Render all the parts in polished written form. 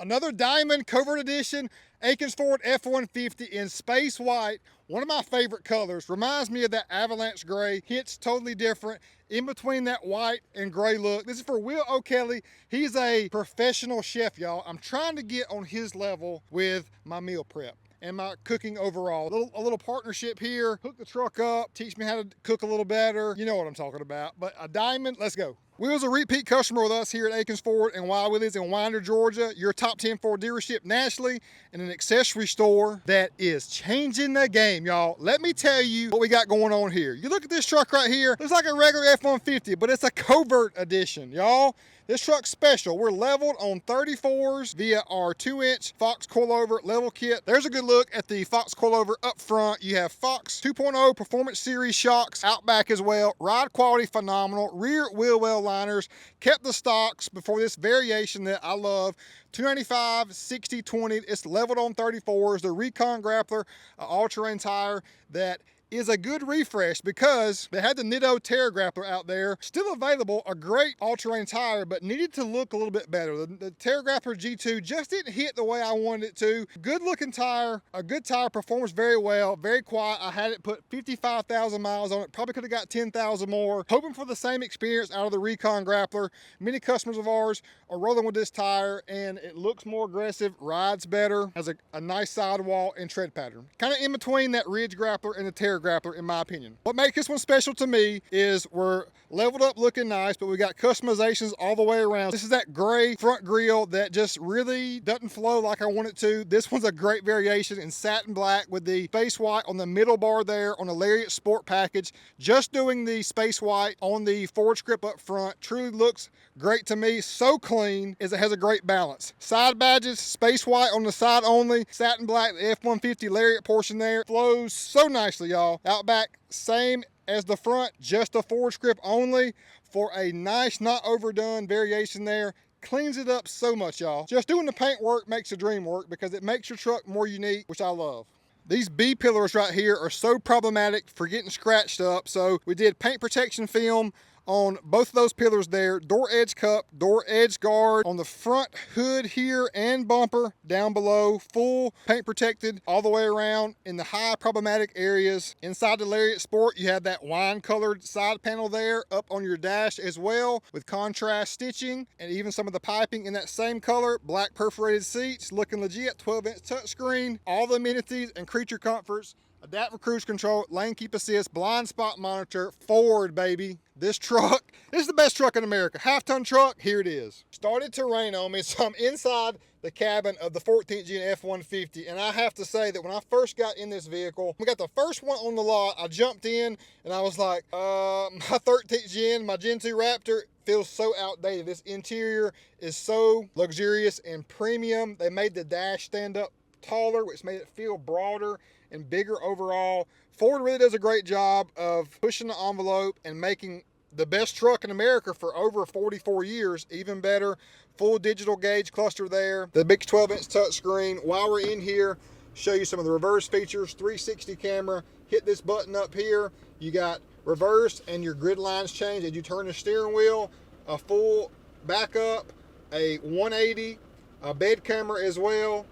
Another diamond covert edition Akins Ford F-150 in space white. One of my favorite colors. Reminds me of that avalanche gray. Hits totally different in between that white and gray look. This is for Will O'Kelly. He's a professional chef, y'all. I'm trying to get on his level with my meal prep and my cooking overall. A little partnership here. Hook the truck up, teach me how to cook a little better. You know what I'm talking about. But a diamond, let's go. Will's a repeat customer with us here at Akins Ford and Willies in Winder, Georgia. Your top 10 Ford dealership nationally and an accessory store that is changing the game, y'all. Let me tell you what we got going on here. You look at this truck right here. Looks like a regular F-150, but it's a covert edition, y'all. This truck's special. We're leveled on 34s via our 2-inch Fox coilover level kit. There's a good look at the Fox coilover up front. You have Fox 2.0 Performance Series shocks out back as well. Ride quality phenomenal. Rear wheel well liners. Kept the stocks before this variation that I love. 295, 60, 20. It's leveled on 34s. The Recon Grappler all-terrain tire that is a good refresh because they had the Nitto Terra Grappler out there, still available, a great all-terrain tire, but needed to look a little bit better. The Terra Grappler G2 just didn't hit the way I wanted it to. Good looking tire, a good tire, performs very well, very quiet. I had it put 55,000 miles on it, probably could have got 10,000 more. Hoping for the same experience out of the Recon Grappler. Many customers of ours are rolling with this tire and it looks more aggressive, rides better, has a nice sidewall and tread pattern. Kind of in between that Ridge Grappler and the Terra Grappler in my opinion. What makes this one special to me is we're leveled up looking nice, but we got customizations all the way around. This is that gray front grille that just really doesn't flow like I want it to. This one's a great variation in satin black with the space white on the middle bar there on the Lariat Sport package. Just doing the space white on the forward script up front truly looks great to me. So clean as it has a great balance. Side badges, space white on the side only, satin black, the F-150 Lariat portion there. Flows so nicely, y'all. Out back, same as the front, just a forward script only for a nice, not overdone variation there. Cleans it up so much, y'all. Just doing the paint work makes the dream work because it makes your truck more unique, which I love. These B pillars right here are so problematic for getting scratched up, so we did paint protection film on both of those pillars there, door edge cup, door edge guard on the front hood here and bumper down below, full paint protected all the way around in the high problematic areas. Inside the Lariat Sport, you have that wine colored side panel there up on your dash as well with contrast stitching and even some of the piping in that same color. Black perforated seats, looking legit, 12-inch touchscreen, all the amenities and creature comforts. Adaptive cruise control, lane keep assist, blind spot monitor, Ford baby. This truck, this is the best truck in America. Half-ton truck, here it is. Started to rain on me, so I'm inside the cabin of the 14th Gen F-150, and I have to say that when I first got in this vehicle, we got the first one on the lot, I jumped in, and I was like, my 13th Gen, my Gen 2 Raptor, feels so outdated. This interior is so luxurious and premium. They made the dash stand up taller, which made it feel broader and bigger overall. Ford really does a great job of pushing the envelope and making the best truck in America for over 44 years even better. Full digital gauge cluster there, the big 12-inch touchscreen. While we're in here, show you some of the reverse features. 360 camera, hit this button up here, you got reverse and your grid lines change as you turn the steering wheel. A full backup, a 180, a bed camera as well,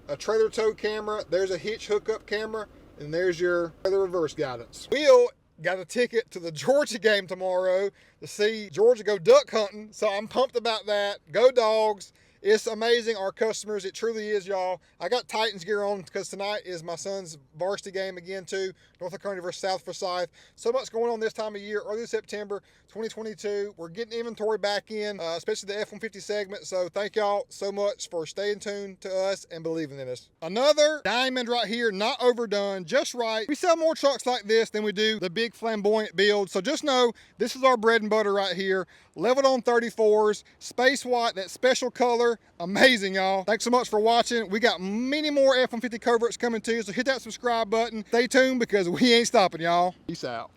a trailer tow camera, there's a hitch hookup camera, and there's your trailer reverse guidance. Will got a ticket to the Georgia game tomorrow to see Georgia go duck hunting, so I'm pumped about that. Go Dogs. It's amazing, our customers. It truly is, y'all. I got Titans gear on because tonight is my son's varsity game again, too. North Carolina versus South Forsyth. So much going on this time of year, early September 2022. We're getting inventory back in, especially the F-150 segment. So thank y'all so much for staying tuned to us and believing in us. Another diamond right here, not overdone, just right. We sell more trucks like this than we do the big flamboyant build. So just know this is our bread and butter right here. Leveled on 34s, space white, that special color. Amazing, y'all. Thanks so much for watching. We got many more F-150 coverts coming to you, so hit that subscribe button. Stay tuned because we ain't stopping, y'all. Peace out.